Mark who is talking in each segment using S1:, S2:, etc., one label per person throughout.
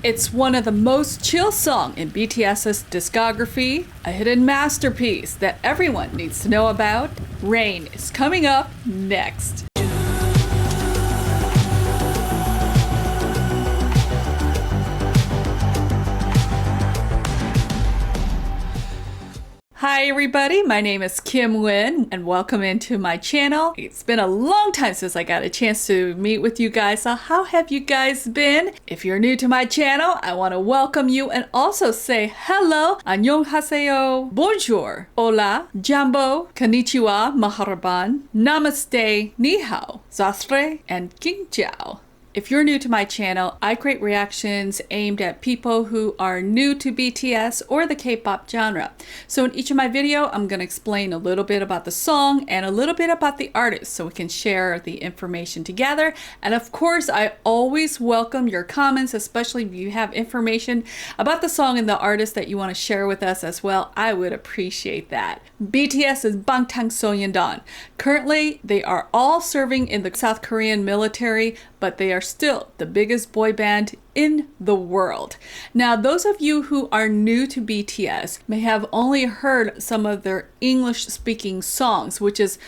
S1: It's one of the most chill songs in BTS's discography, a hidden masterpiece that everyone needs to know about. Rain is coming up next. Hi everybody, my name is Kim Nguyen and welcome into my channel. It's been a long time since I got a chance to meet with you guys, so how have you guys been? If you're new to my channel, I want to welcome you and also say hello, 안녕하세요, bonjour, hola, jambo, konnichiwa, maharaban, namaste, ni hao, zastre, and kinjiao. If you're new to my channel, I create reactions aimed at people who are new to BTS or the K-pop genre. So in each of my videos, I'm going to explain a little bit about the song and a little bit about the artist so we can share the information together. And of course, I always welcome your comments, especially if you have information about the song and the artist that you want to share with us as well. I would appreciate that. BTS is Bangtansoyeondan. Currently, they are all serving in the South Korean military, but they are still the biggest boy band in the world. Now, those of you who are new to BTS may have only heard some of their English-speaking songs, which is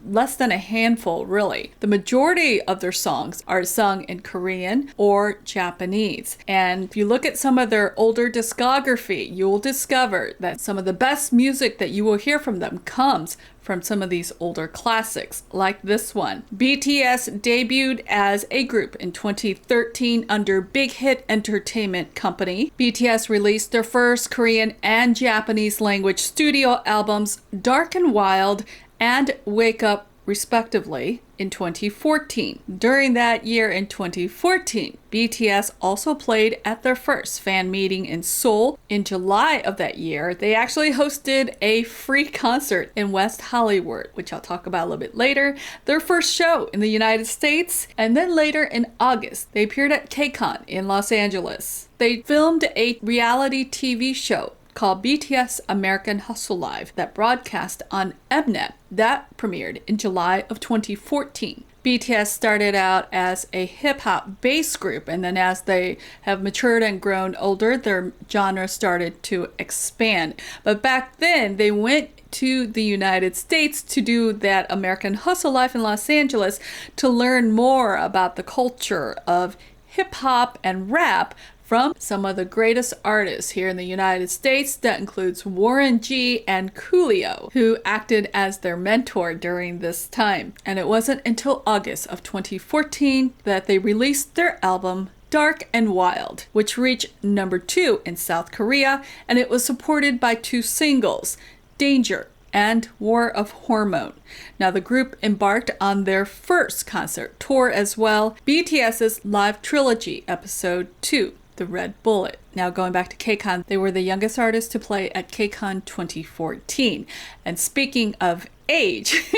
S1: less than a handful, really. The majority of their songs are sung in Korean or Japanese. And if you look at some of their older discography, you'll discover that some of the best music that you will hear from them comes from some of these older classics, like this one. BTS debuted as a group in 2013 under Big Hit Entertainment Company. BTS released their first Korean and Japanese language studio albums, Dark and Wild and Wake Up, respectively, in 2014. During that year in 2014, BTS also played at their first fan meeting in Seoul. In July of that year, they actually hosted a free concert in West Hollywood, which I'll talk about a little bit later. Their first show in the United States, and then later in August, they appeared at KCON in Los Angeles. They filmed a reality TV show called BTS American Hustle Live that broadcast on Mnet. That premiered in July of 2014. BTS started out as a hip-hop bass group, and then as they have matured and grown older, their genre started to expand. But back then, they went to the United States to do that American Hustle Life in Los Angeles to learn more about the culture of hip-hop and rap from some of the greatest artists here in the United States. That includes Warren G and Coolio, who acted as their mentor during this time. And it wasn't until August of 2014 that they released their album Dark and Wild, which reached number 2 in South Korea, and it was supported by 2 singles, Danger and War of Hormone. Now, the group embarked on their first concert tour as well, BTS's Live Trilogy Episode 2. The Red Bullet. Now, going back to KCON, they were the youngest artists to play at KCON 2014. And speaking of age,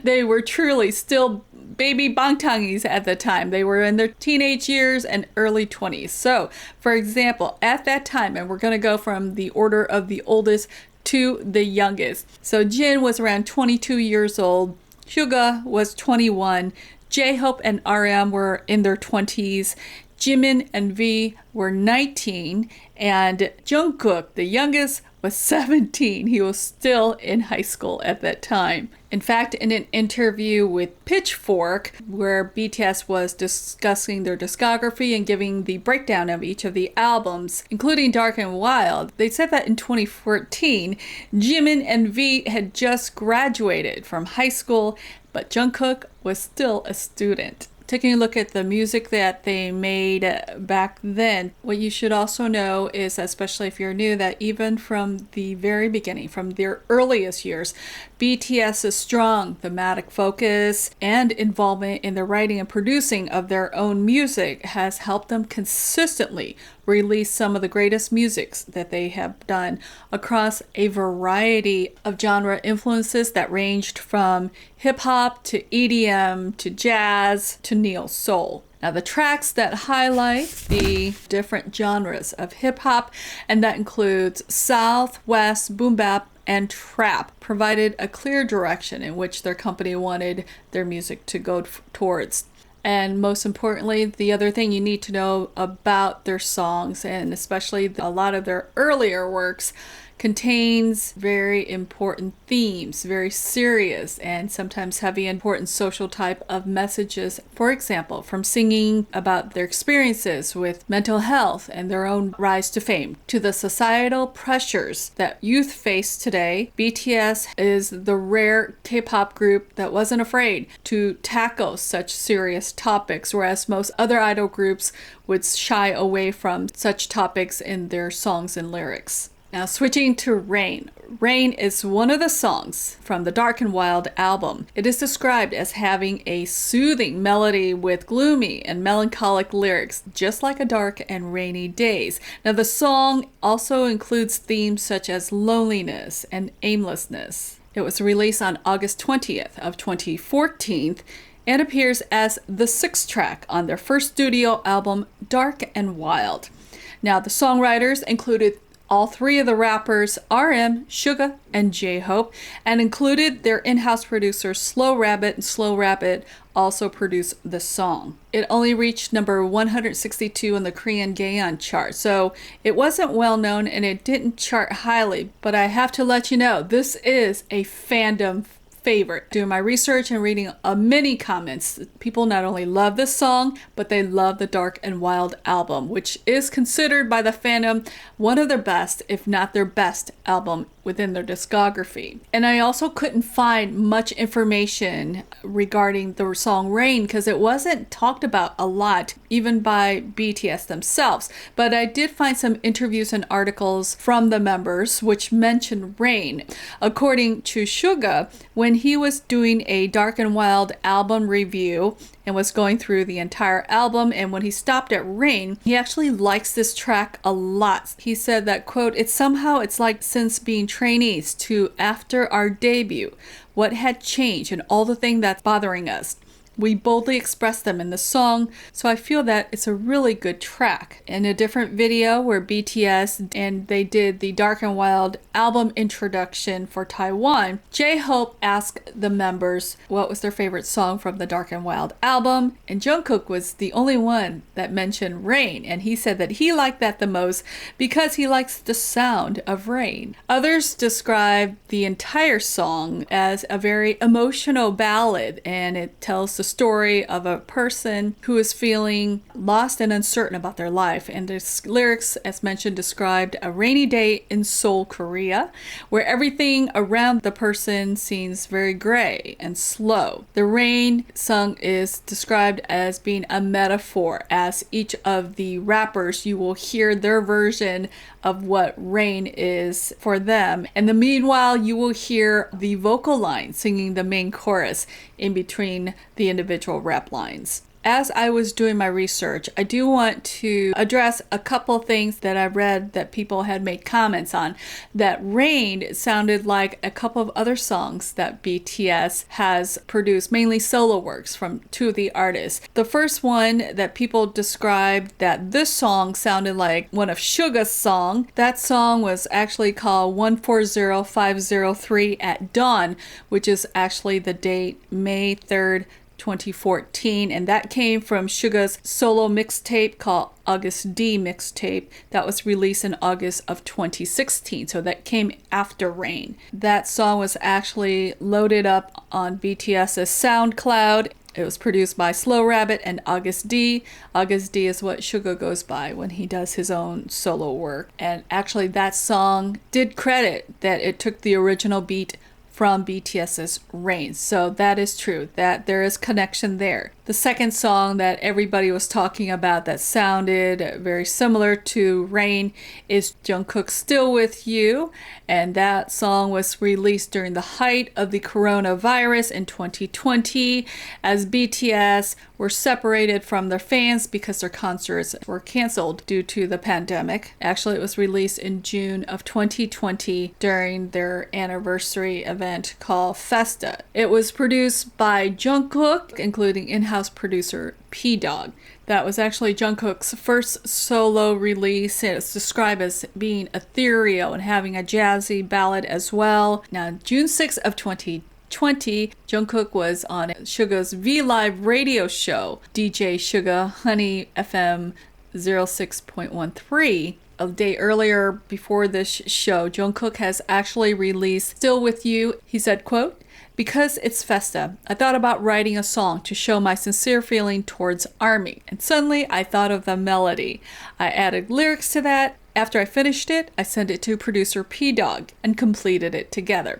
S1: they were truly still baby bangtangis at the time. They were in their teenage years and early 20s. So, for example, at that time, and we're going to go from the order of the oldest to the youngest. So Jin was around 22 years old. Hyuga was 21. J-Hope and RM were in their 20s. Jimin and V were 19, and Jungkook, the youngest, was 17. He was still in high school at that time. In fact, in an interview with Pitchfork, where BTS was discussing their discography and giving the breakdown of each of the albums, including Dark and Wild, they said that in 2014, Jimin and V had just graduated from high school, but Jungkook was still a student. Taking a look at the music that they made back then, what you should also know is, especially if you're new, that even from the very beginning, from their earliest years, BTS's strong thematic focus and involvement in the writing and producing of their own music has helped them consistently release some of the greatest musics that they have done across a variety of genre influences that ranged from hip-hop to EDM to jazz to neo-soul. Now, the tracks that highlight the different genres of hip-hop, and that includes South, West, boom bap, and trap, provided a clear direction in which their company wanted their music to go towards. And most importantly, the other thing you need to know about their songs, and especially a lot of their earlier works, contains very important themes, very serious and sometimes heavy, important social type of messages. For example, from singing about their experiences with mental health and their own rise to fame, to the societal pressures that youth face today. BTS is the rare K-pop group that wasn't afraid to tackle such serious topics, whereas most other idol groups would shy away from such topics in their songs and lyrics. Now switching to Rain. Rain is one of the songs from the Dark and Wild album. It is described as having a soothing melody with gloomy and melancholic lyrics, just like a dark and rainy days. Now the song also includes themes such as loneliness and aimlessness. It was released on August 20th of 2014 and appears as the 6th track on their first studio album, Dark and Wild. Now the songwriters included all three of the rappers, RM, Suga, and J-Hope, and included their in-house producers Slow Rabbit, and Slow Rabbit also produced the song. It only reached number 162 on the Korean Gaon chart, so it wasn't well known and it didn't chart highly, but I have to let you know, this is a fandom favorite. Doing my research and reading many comments, people not only love this song, but they love the Dark and Wild album, which is considered by the fandom one of their best, if not their best album within their discography. And I also couldn't find much information regarding the song Rain because it wasn't talked about a lot, even by BTS themselves. But I did find some interviews and articles from the members which mentioned Rain. According to Suga, when he was doing a Dark and Wild album review and was going through the entire album, and when he stopped at Rain, he actually likes this track a lot. He said that, quote, it's like since being trainees to after our debut, what had changed and all the things that's bothering us. We boldly express them in the song, so I feel that it's a really good track. In a different video where BTS and they did the Dark and Wild album introduction for Taiwan, J-Hope asked the members what was their favorite song from the Dark and Wild album, and Jungkook was the only one that mentioned Rain, and he said that he liked that the most because he likes the sound of rain. Others described the entire song as a very emotional ballad, and it tells the story of a person who is feeling lost and uncertain about their life. And the lyrics, as mentioned, described a rainy day in Seoul, Korea, where everything around the person seems very gray and slow. The rain sung is described as being a metaphor, as each of the rappers, you will hear their version of what rain is for them. And the meanwhile, you will hear the vocal line singing the main chorus in between the individual rap lines. As I was doing my research, I do want to address a couple things that I read that people had made comments on. That Rain sounded like a couple of other songs that BTS has produced, mainly solo works from two of the artists. The first one that people described that this song sounded like one of Suga's songs. That song was actually called 140503 at Dawn, which is actually the date May 3rd, 2014, and that came from Suga's solo mixtape called August D mixtape that was released in August of 2016, so that came after Rain. That song was actually loaded up on BTS's SoundCloud. It was produced by Slow Rabbit and August D. August D is what Suga goes by when he does his own solo work, and actually that song did credit that it took the original beat from BTS's Rain. So that is true, that there is connection there. The second song that everybody was talking about that sounded very similar to Rain is Jungkook's Still With You, and that song was released during the height of the coronavirus in 2020 as BTS were separated from their fans because their concerts were canceled due to the pandemic. Actually, it was released in June of 2020 during their anniversary event called Festa. It was produced by Jungkook, including in-house producer P-Dog. That was actually Jungkook's first solo release, and it's described as being ethereal and having a jazzy ballad as well. Now, June 6th of 2020, 2020, Jungkook was on Suga's V Live radio show, DJ Suga Honey FM 06.13. A day earlier before this show, Jungkook has actually released Still With You. He said, quote, "Because it's Festa, I thought about writing a song to show my sincere feeling towards ARMY. And suddenly I thought of the melody. I added lyrics to that. After I finished it, I sent it to producer P-Dog and completed it together."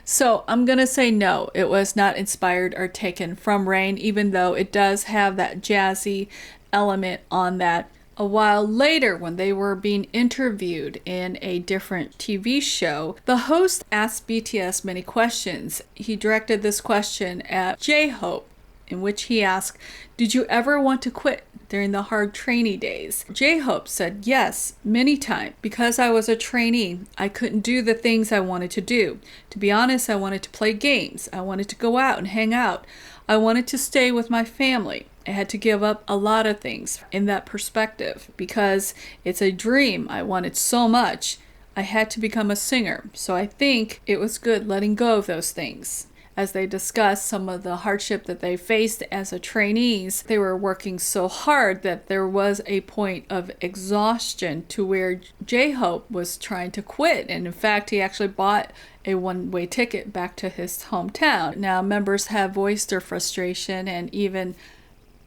S1: So I'm going to say no, it was not inspired or taken from Rain, even though it does have that jazzy element on that. A while later, when they were being interviewed in a different TV show, the host asked BTS many questions. He directed this question at J-Hope, in which he asked, "Did you ever want to quit during the hard trainee days?" J-Hope said, "Yes, many times. Because I was a trainee, I couldn't do the things I wanted to do. To be honest, I wanted to play games. I wanted to go out and hang out. I wanted to stay with my family. I had to give up a lot of things in that perspective because it's a dream I wanted so much. I had to become a singer. So I think it was good letting go of those things." As they discussed some of the hardship that they faced as a trainees, they were working so hard that there was a point of exhaustion to where J-Hope was trying to quit. And in fact, he actually bought a one-way ticket back to his hometown. Now, members have voiced their frustration, and even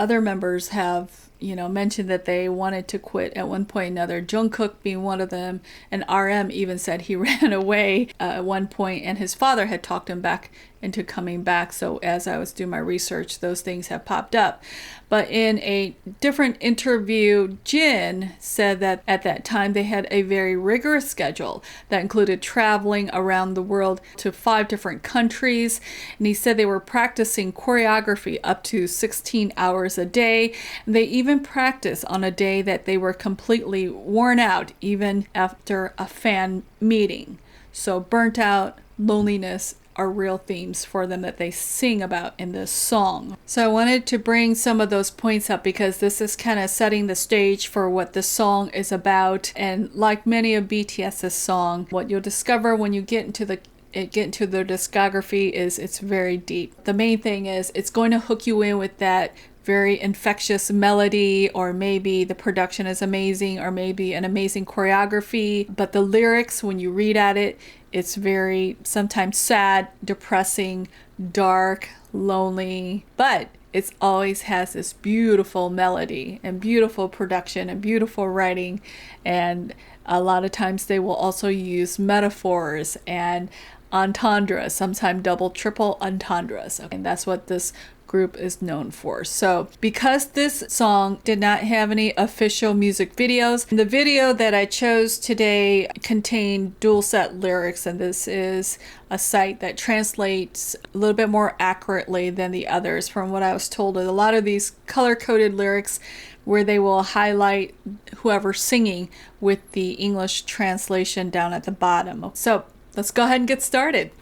S1: other members have, mentioned that they wanted to quit at one point or another, Jungkook being one of them, and RM even said he ran away at one point and his father had talked him back into coming back. So as I was doing my research, those things have popped up. But in a different interview, Jin said that at that time they had a very rigorous schedule that included traveling around the world to 5 different countries. And he said they were practicing choreography up to 16 hours a day. They even practiced on a day that they were completely worn out, even after a fan meeting. So burnt out, loneliness, are real themes for them that they sing about in this song. So I wanted to bring some of those points up because this is kind of setting the stage for what this song is about. And like many of BTS's songs, what you'll discover when you get into their discography is it's very deep. The main thing is it's going to hook you in with that very infectious melody, or maybe the production is amazing, or maybe an amazing choreography. But the lyrics, when you read at it, it's very sometimes sad, depressing, dark, lonely, but it always has this beautiful melody and beautiful production and beautiful writing. And a lot of times they will also use metaphors and entendres, sometimes double, triple entendres. And that's what this group is known for. So because this song did not have any official music videos, the video that I chose today contained dual set lyrics, and this is a site that translates a little bit more accurately than the others. From what I was told, a lot of these color-coded lyrics where they will highlight whoever's singing with the English translation down at the bottom. So let's go ahead and get started.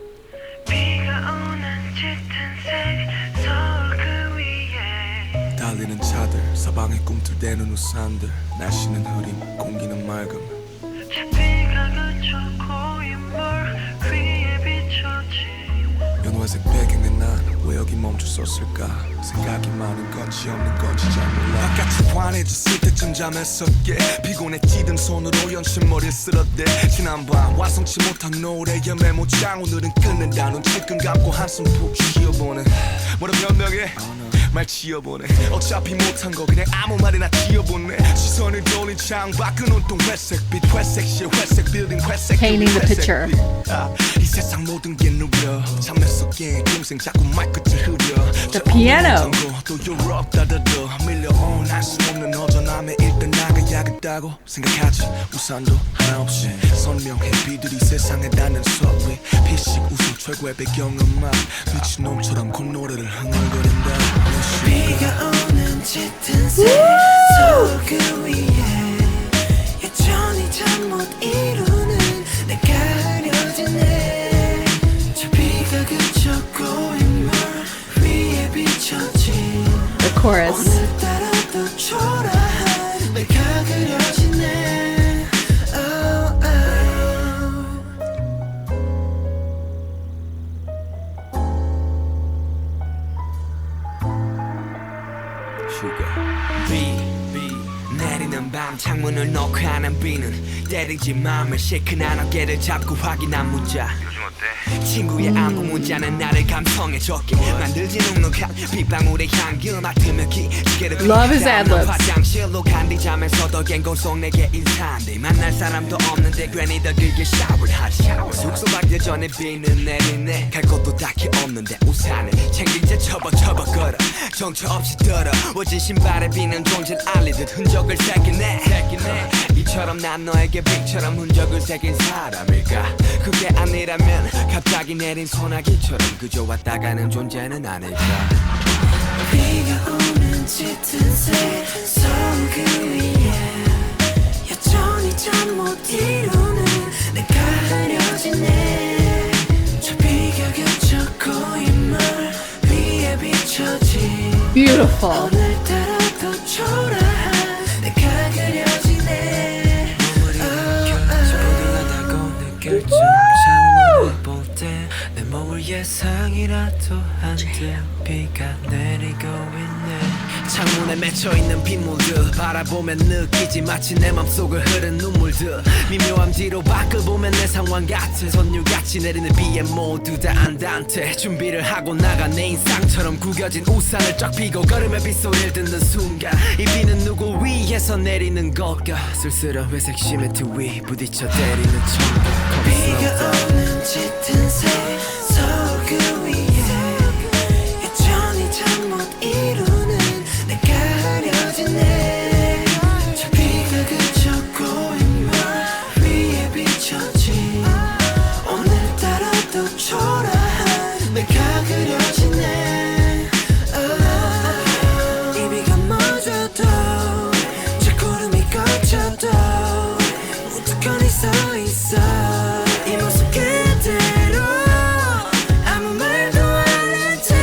S2: 달리는 차들 서방에 꿈틀대는 우산들 날씨는 흐림 공기는 맑음 비가 그쳐 고인물 위에 비춰진 연화색 배경에 난 왜 여기 멈춰섰을까 생각이 많은 건지 없는 건지 잘 몰라 바깥이 환해졌을 때쯤 잠에서 깨 피곤해지던 손으로 연신머리를 쓸어대 지난밤 완성치 못한 노래의 메모장 오늘은 끝낸다 눈 찔끔 감고 한숨 푹 쉬어보네 뭐라 변명해 말 지어보네 어차피 못한 거 그냥 아무 말이나 지어보네 시선을 돌린 창밖은 온통 회색빛 회색실 회색 빌딩 회색
S1: Painting the picture.
S2: 이 세상 모든 게 누려 잠에 속에 동생 자꾸 말 끝을 흐려
S1: The piano.
S2: 또 유럽 따다도 밀려온 할 수 없는 허전함에 일단 나가야겠다고 생각하지 우산도 하나 없이 선명해 비들이 세상에 닿는 소리 피식 웃음 최고의 배경음악 미친놈처럼 콧노래를 흥얼거린다 비가 오는 짙은 새 소그 위에 여전히 잠 못 이루는 내가 흐려지네 저 비가 그쳐 고인물 위에 비춰진
S1: The chorus.
S2: 오늘따라 또 초라한 내가 그려지네 oh, oh. 가는 비는 때리지 마음을 시큰한 어깨를 잡고 확인한 문자 친구의 안부 문자는 나를 감성해줬게 만들지 눅눅한 빗방울의 향기 맡으며 기지개를
S1: Love his ad-libs.
S2: 화장실로 간 뒤 잠에서도 갱공 속 내게 인사한데 만날 사람도 없는데 괜히 더 길게 샤워를 하지 숙소 가기 전에 비는 내리네 갈 곳도 딱히 없는데 우산을 챙긴 채 처벅처벅 걸어 정처 없이 더러워진 신발에 비는 존재를 알리듯 흔적을 새기네 이처럼 난 너에게 빛처럼 흔적을 새긴 사람일까 그게 아니라면 갑자기 내린 소나기처럼 그저 왔다 가는 존재는 아닐까
S3: 비가 오는 짙은 세속 위에 여전히 잠 못 이루는 내가 흐려지네 저 비가 그쳐 고인물 위에 비춰진
S1: Beautiful.
S3: 오늘따라 더 초라한 내가 그려지네 부들하다고 느껴져 창문을 볼때 내 몸을 예상이라도 한듯 비가 내리고 있네 창문에 맺혀있는 빗물들 바라보면 느끼지 마치 내 맘속을 흐른 눈물들 미묘한 뒤로 밖을 보면 내 상황 같은 선율같이 내리는 비에 모두 다 안단테 준비를 하고 나가 내 인상처럼 구겨진 우산을 쫙 펴고 걸음의 빗소리를 듣는 순간 이 비는 누구 위에서 내리는 걸까 쓸쓸한 회색 시멘트 위 부딪혀 때리는 천국 비가 오는 짙은 세속 위에 여전히 잠 못 이루는 내가 흐려지네 저 비가 그쳐 고인물 위에 비춰진 오늘따라 또 초라한 내가 그려지네 이 비가 멎어도 저 구름이 걷혀도 무뚝하니 서 있어 이 모습 그대로 아무 말도 안 한 채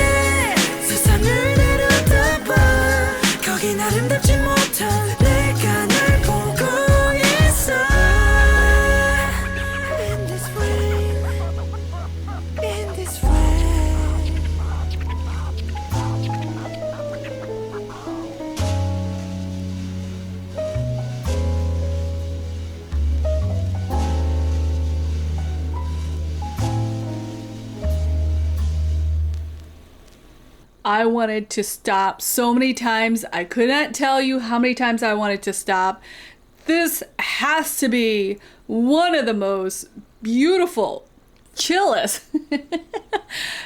S3: 세상을 내려다봐 거긴 아름답지 못한 내가 날 보고 있어 In this way In this way
S1: I wanted to stop so many times. I could not tell you how many times I wanted to stop. This has to be one of the most beautiful, chillest,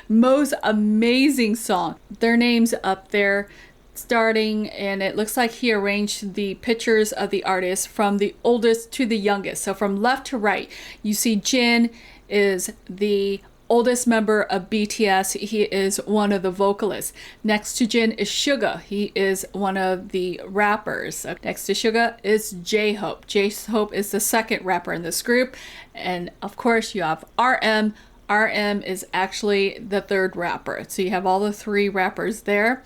S1: most amazing song. Their names up there starting, and it looks like he arranged the pictures of the artists from the oldest to the youngest. So from left to right, you see Jin is the oldest member of BTS. He is one of the vocalists. Next to Jin is Suga. He is one of the rappers. Next to Suga is J-Hope. J-Hope is the second rapper in this group. And of course you have RM. RM is actually the third rapper. So you have all the three rappers there.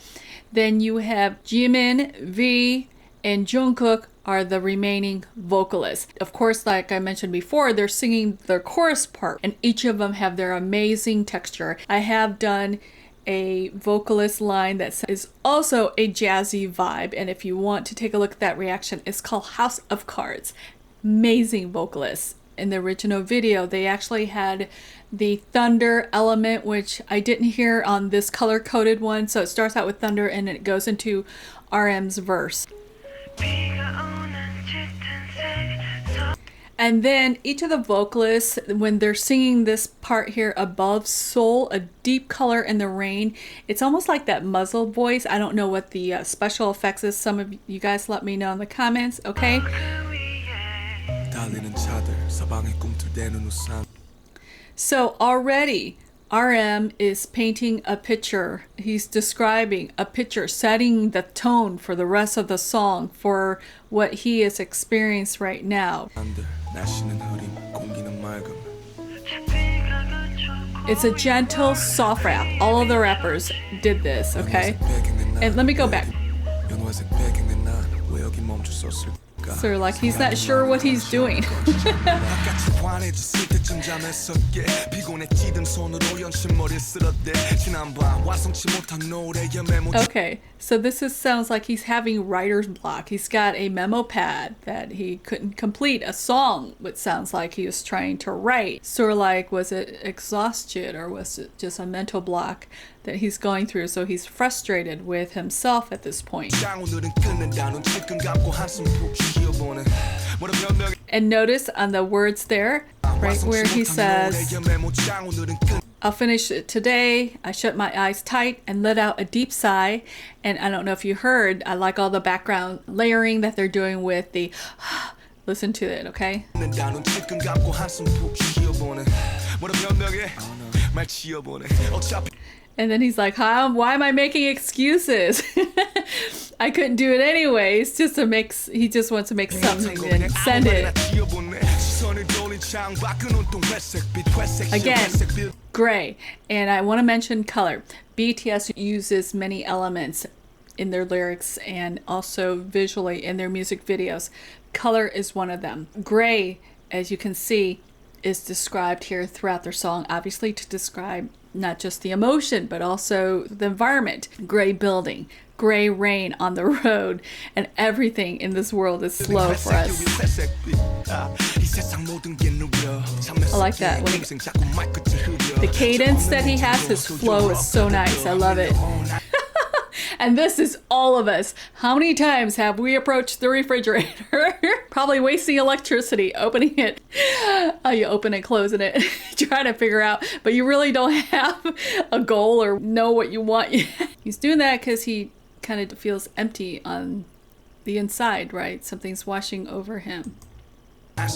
S1: Then you have Jimin, V, and Jungkook are the remaining vocalists. Of course, like I mentioned before, they're singing their chorus part, and each of them have their amazing texture. I have done a vocalist line that is also a jazzy vibe, and if you want to take a look at that reaction, it's called House of Cards. Amazing vocalists. In the original video, they actually had the thunder element, which I didn't hear on this color-coded one. So it starts out with thunder and it goes into RM's verse. And then each of the vocalists, when they're singing this part here above soul, a deep color in the rain, it's almost like that muzzled voice. I don't know what the special effects is. Some of you guys let me know in the comments, okay? So already RM is painting a picture. He's describing a picture, setting the tone for the rest of the song for what he is experiencing right now. It's a gentle, soft rap. All of the rappers did this, okay? And let me go back. So like he's not sure what he's doing.
S2: 바깥이 환해졌을 때쯤 잠에서게 피곤해지던 손으로 연신머리를 쓸었대 지난밤 완성치 못한 노래의 메모.
S1: Okay, so sounds like he's having writer's block. He's got a memo pad that he couldn't complete a song, which sounds like he was trying to write. Sort of like, was it exhaustion or was it just a mental block that he's going through? So he's frustrated with himself at this point. And notice on the words there, right where he says, I'll finish it today. I shut my eyes tight and let out a deep sigh. And I don't know if you heard, I like all the background layering that they're doing with the listen to it, okay? And then he's like, why am I making excuses? I couldn't do it anyways. He just wants to make something and send it. Again, gray. And I want to mention color. BTS uses many elements in their lyrics and also visually in their music videos. Color is one of them. Gray, as you can see, is described here throughout their song, obviously to describe not just the emotion, but also the environment. Gray building, gray rain on the road, and everything in this world is slow for us. I like that. The cadence that he has, his flow is so nice. I love it. And this is all of us. How many times have we approached the refrigerator? Probably wasting electricity, opening it. You open and closing it, trying to figure out, but you really don't have a goal or know what you want yet. He's doing that because he kind of feels empty on the inside, right? Something's washing over him. And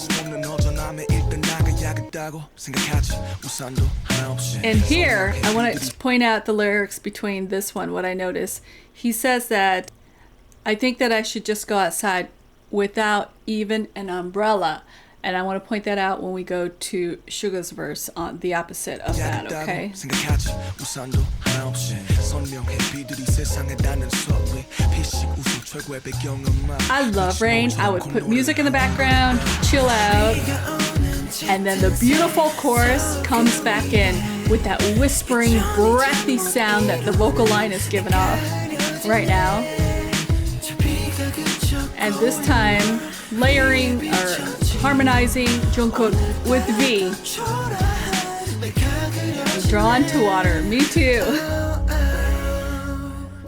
S1: here, I want to point out the lyrics between this one, what I noticed. He says that, I think that I should just go outside without even an umbrella. And I want to point that out when we go to Suga's verse on the opposite of that, okay? I love rain. I would put music in the background, chill out, and then the beautiful chorus comes back in with that whispering, breathy sound that the vocal line is giving off right now. And this time, layering or harmonizing Jungkook with V. Drawn to water. Me too.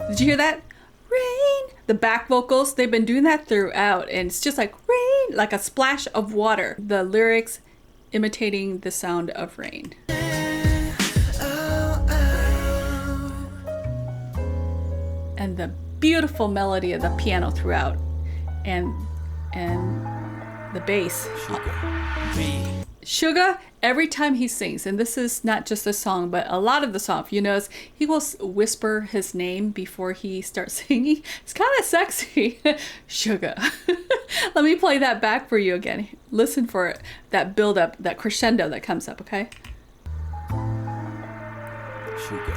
S1: Did you hear that? Rain. The back vocals, they've been doing that throughout, and it's just like rain, like a splash of water. The lyrics imitating the sound of rain. And the beautiful melody of the piano throughout, and the bass. Suga, every time he sings, and this is not just a song, but a lot of the song, if you notice, he will whisper his name before he starts singing. It's kind of sexy. Suga. Let me play that back for you again. Listen for it, that build up, that crescendo that comes up, okay?
S3: Suga.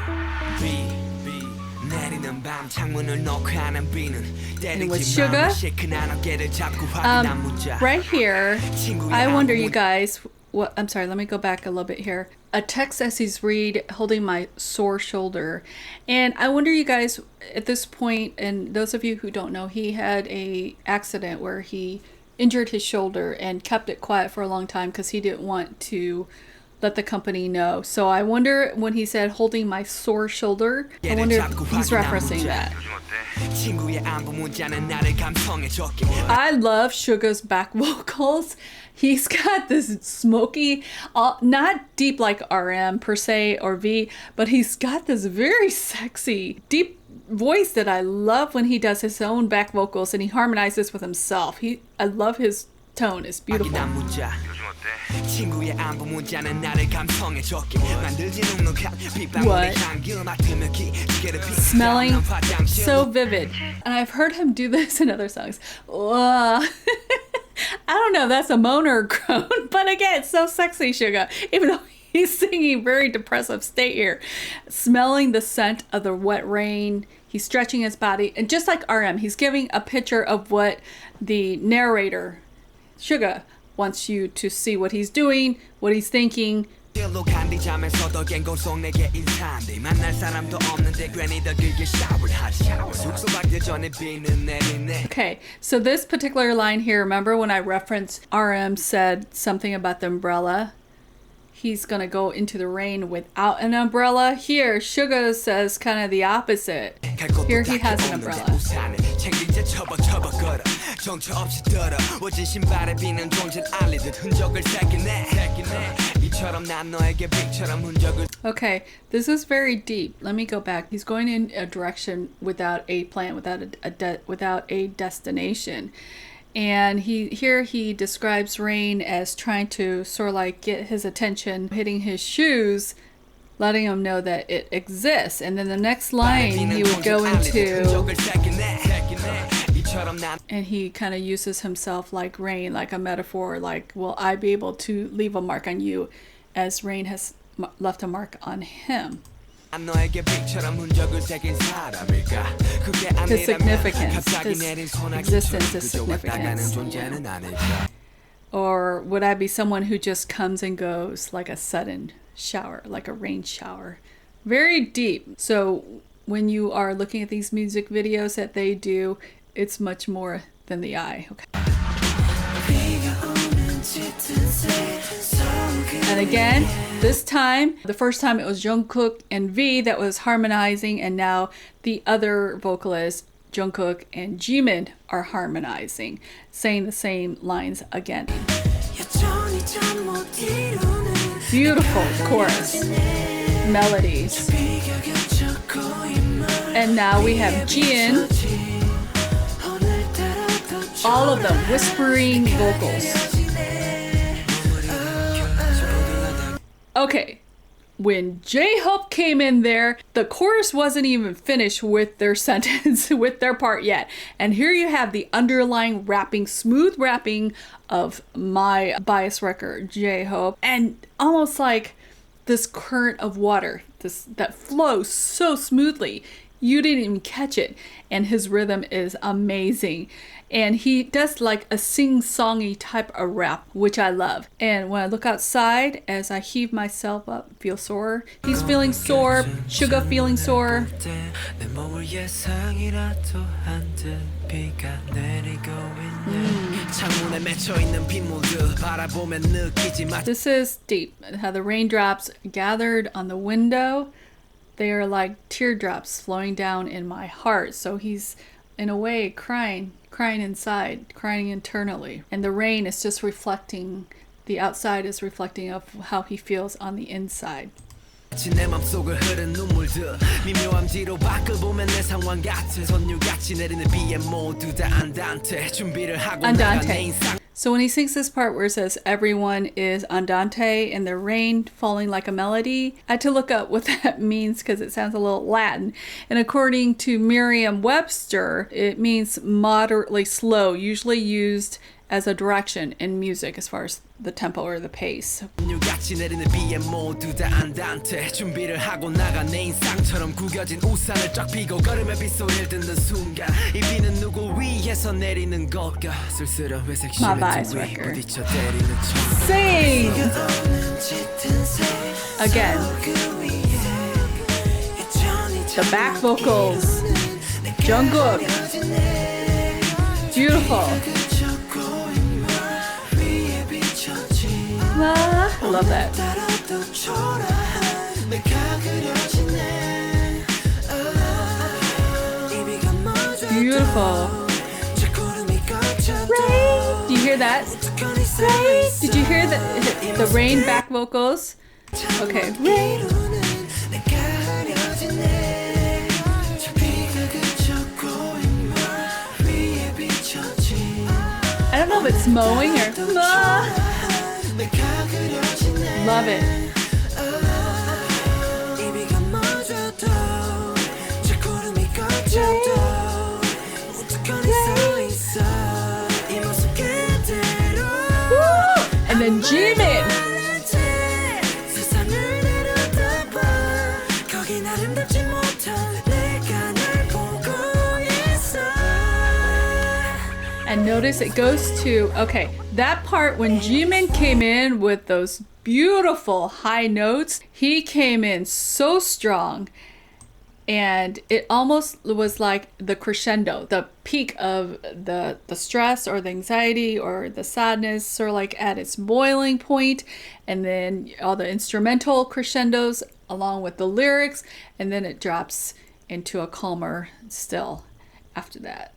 S1: And with Suga, right here, I wonder, you guys, what? I'm sorry, let me go back a little bit here. A text as he's holding my sore shoulder. And I wonder, you guys, at this point, and those of you who don't know, he had a accident where he injured his shoulder and kept it quiet for a long time because he didn't want to let the company know. So I wonder, when he said holding my sore shoulder, I wonder if he's referencing that. I love Suga's back vocals. He's got this smoky, not deep like RM per se or V, but he's got this very sexy, deep voice that I love when he does his own back vocals and he harmonizes with himself. I love his tone. It's beautiful. What? Smelling so vivid. And I've heard him do this in other songs. I don't know, that's a moan or a groan, but again, it's so sexy, Suga. Even though he's singing very depressive state here. Smelling the scent of the wet rain, He's stretching his body, and just like RM, he's giving a picture of what the narrator, Suga, wants you to see what he's doing, what he's thinking. Okay, so this particular line here, remember when I referenced RM said something about the umbrella? He's gonna go into the rain without an umbrella. Here, Suga says kind of the opposite. Here he has an umbrella. Okay, this is very deep. Let me go back. He's going in a direction without a plan, without a destination. And he describes rain as trying to sort of like get his attention, hitting his shoes, letting him know that it exists. And then the next line he would go into, and he kind of uses himself like rain, like a metaphor, like, will I be able to leave a mark on you as rain has left a mark on him? His significance, his existence is significance. Or would I be someone who just comes and goes like a sudden shower, like a rain shower? Very deep. So when you are looking at these music videos that they do, it's much more than the eye. Okay. And again, this time, the first time it was Jungkook and V that was harmonizing, and now the other vocalists, Jungkook and Jimin, are harmonizing, saying the same lines again. Beautiful chorus, melodies. And now we have Jin, all of them whispering vocals. Okay, when J-Hope came in there, the chorus wasn't even finished with their sentence, with their part yet. And here you have the underlying rapping, smooth rapping of my bias wrecker, J-Hope, and almost like this current of water, that flows so smoothly. You didn't even catch it. And his rhythm is amazing. And he does like a sing-songy type of rap, which I love. And when I look outside, as I heave myself up, feel sore. He's feeling sore, Suga feeling sore. This is deep. How the raindrops gathered on the window, they are like teardrops flowing down in my heart. So he's in a way crying inside, crying internally. And the rain is just reflecting, the outside is reflecting of how he feels on the inside. Andante. So when he sings this part where it says everyone is andante and the rain falling like a melody, I had to look up what that means because it sounds a little Latin. And according to Merriam-Webster, it means moderately slow, usually used as a direction in music as far as the tempo or the pace. My bias wrecker. Sing! Again. The back vocals. Jungkook. Beautiful. I love that. Beautiful. Rain. Do you hear that? Rain. Did you hear the rain back vocals? Okay. Rain. I don't know if it's mowing or love it. And then Jimin. And notice it goes to, okay, that part when Jimin came in with those beautiful high notes, he came in so strong. And it almost was like the crescendo, the peak of the stress or the anxiety or the sadness, sort of like at its boiling point. And then all the instrumental crescendos along with the lyrics. And then it drops into a calmer still after that.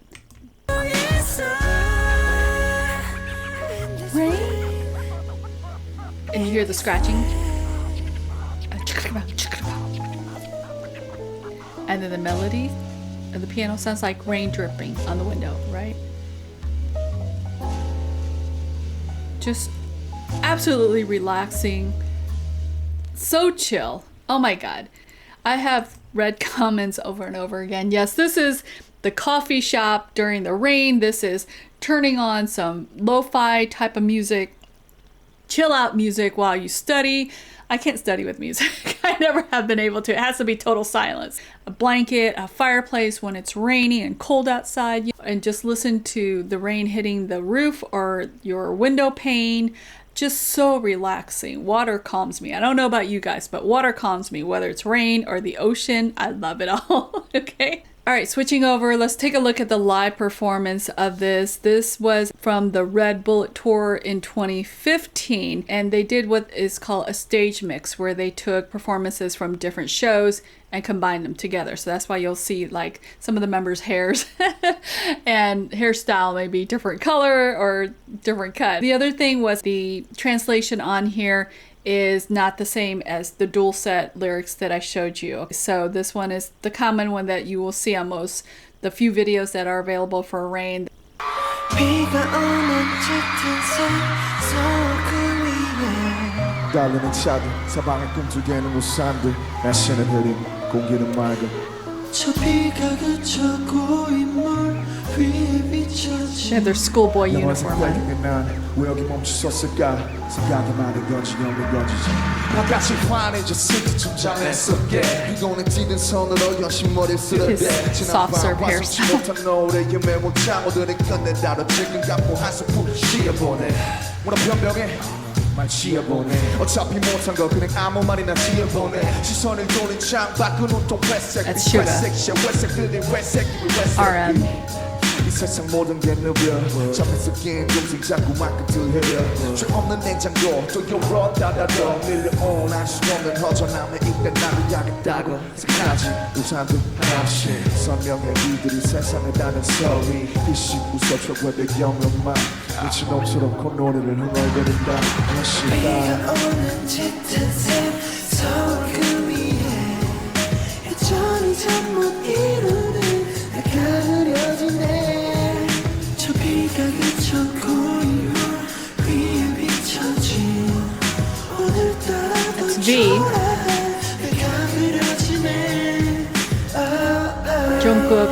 S1: Rain. And you hear the scratching. And then the melody of the piano sounds like rain dripping on the window, right? Just absolutely relaxing. So chill. Oh my God. I have read comments over and over again. Yes, this is the coffee shop during the rain. This is turning on some lo-fi type of music, chill out music while you study. I can't study with music. I never have been able to. It has to be total silence. A blanket, a fireplace when it's rainy and cold outside, and just listen to the rain hitting the roof or your window pane. Just so relaxing. Water calms me. I don't know about you guys, but water calms me, whether it's rain or the ocean. I love it all. Okay. All right, switching over, let's take a look at the live performance of this. This was from the Red Bullet Tour in 2015, and they did what is called a stage mix, where they took performances from different shows and combined them together. So that's why you'll see like some of the members' hairs and hairstyle may be different color or different cut. The other thing was the translation on here is not the same as the dual set lyrics that I showed you. So this one is the common one that you will see on most the few videos that are available for rain.
S2: 달리는 차들 사방에 꿈틀대는 우산들 날씨는 흐림 공기는 맑음 저 비가 그쳐 고인 물 위에 비춰진
S1: They have their schoolboy uniform on.
S2: 난왜 여기 멈추었을까 생각이 많은 건지 없는 건지지 바깥이 환해져 스티쯤 장했었게 피곤해 뛰는 손으로 연신머리를 쓸어대
S1: soft serve hairstyle.
S2: 못한 노래에 메모장 오늘의 끝낸다로 지금 감고 한숨 푹 쉬어보네 뭐라 변명해 말 지어보네 어차피 못한 거 그냥 아무 말이나 지어보네 시선을 돌린 창밖은 온통 회색 회색 회색들이 회색이 회색
S1: RM.
S2: 이 세상 모든 게 느려 잡혀서 낀 동생 자꾸만 끄트려 죄 없는 냉장고 또 열어 닫아도 밀려온 알 수 없는 허전함에 일단 나를 향했다고 생각하지 우산도 하나씩 선명해 이들이 세상에 다는 소리 빛이 웃어줘 왜 배경음악 미친놈처럼 콧노래를 흥얼거린다 비가 오는 짙은 샘 서울 그 위에 여전히 잠 못 이루는 내가 그려지네 저 비가 그쳐 고인 물 위에 비춰진 오늘따라 더 초라해 내가 그려지네
S1: Jungkook.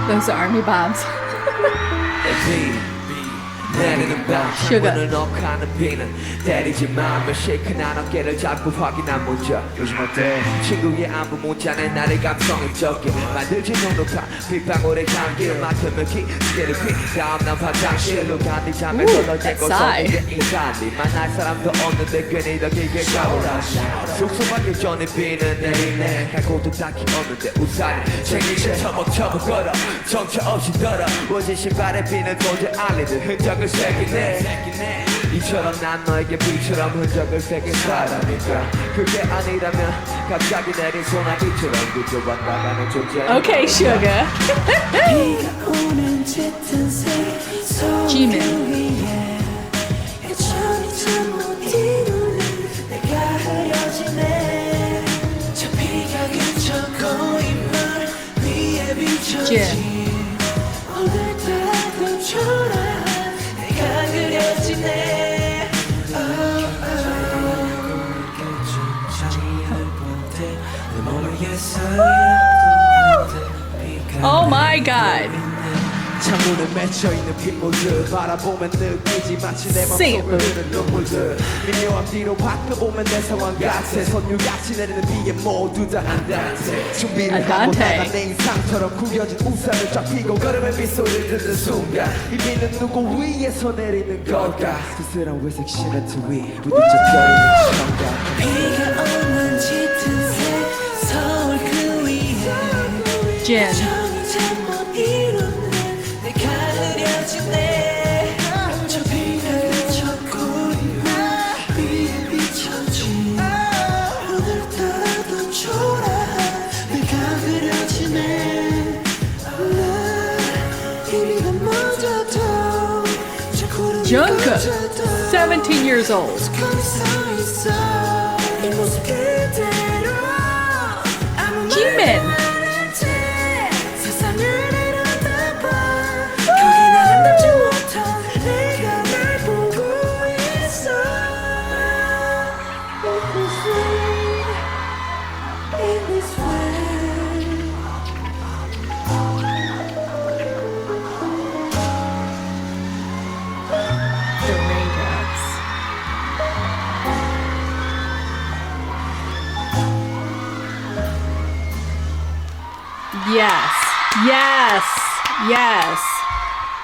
S1: Those are army bombs.
S3: 내리는 밤
S1: Sugar.
S3: 창문을 녹하는 비는 때리지 마 몇 쉐이크난 어깨를 잡고 확인한 문자 요즘 어때 친구의 안부 문자는 나를 감성적게 만들지 눅눅한 빗방울의 향기를 맡으며 기지개를 피 다음날 화장실로 간뒤 잠에 걸러대고 속에 인간이 만날 사람도 없는데 괜히 더 길게 가오라 숙소밖에 전에 비는 내리네 갈 곳도 딱히 없는데 우산을 챙기채 처벅처벅 걸어 정처 없이 더러워진 신발에 비는 도저히 알리는 흔적을 새기네 이처럼 난 너에게 비처럼 흔적을 새긴 사람이니까 그게 아니라면 갑자기 내린 소나기처럼 그저 왔다가는 존재
S1: Okay, Sugar. Jimin. Jin. Oh my God.
S3: 창문에 맺혀있는 빗물들 바라보면 느끼지 마치 내 맘속을 흐르는 눈물들 미묘한 뒤로 바꿔보면 내 상황 같아 선율같이 내리는 비에 모두 다 안단테 준비를 하고 나가 내 인상처럼 구겨진 우산을 쫙 펴고 걸음에 빗소리를 듣는 순간 이 비는 누구 위에서 내리는 걸까 쓸쓸한 회색 시멘트 위 부딪혀 떠오르는 청각 비가 오는 짙은 새 서울 그 위에
S1: Jin. Jungkook, 17 years old. Jimin. Yes, yes, yes.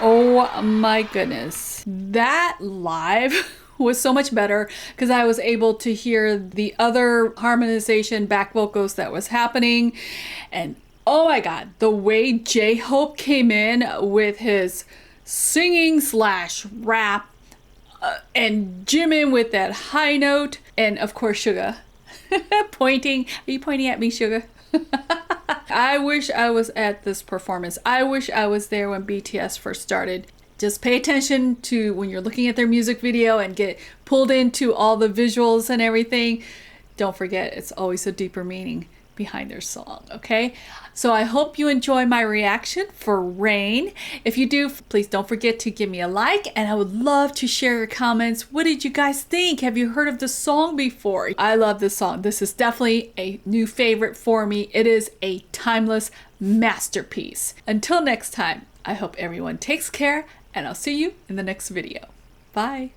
S1: Oh my goodness. That live was so much better because I was able to hear the other harmonization back vocals that was happening. And oh my God, the way J-Hope came in with his singing slash rap and Jimin with that high note. And of course, Suga pointing. Are you pointing at me, Suga? I wish I was at this performance. I wish I was there when BTS first started. Just pay attention to when you're looking at their music video and get pulled into all the visuals and everything. Don't forget, it's always a deeper meaning behind their song, okay? So I hope you enjoy my reaction for Rain. If you do, please don't forget to give me a like, and I would love to share your comments. What did you guys think? Have you heard of the song before? I love this song. This is definitely a new favorite for me. It is a timeless masterpiece. Until next time, I hope everyone takes care, and I'll see you in the next video. Bye.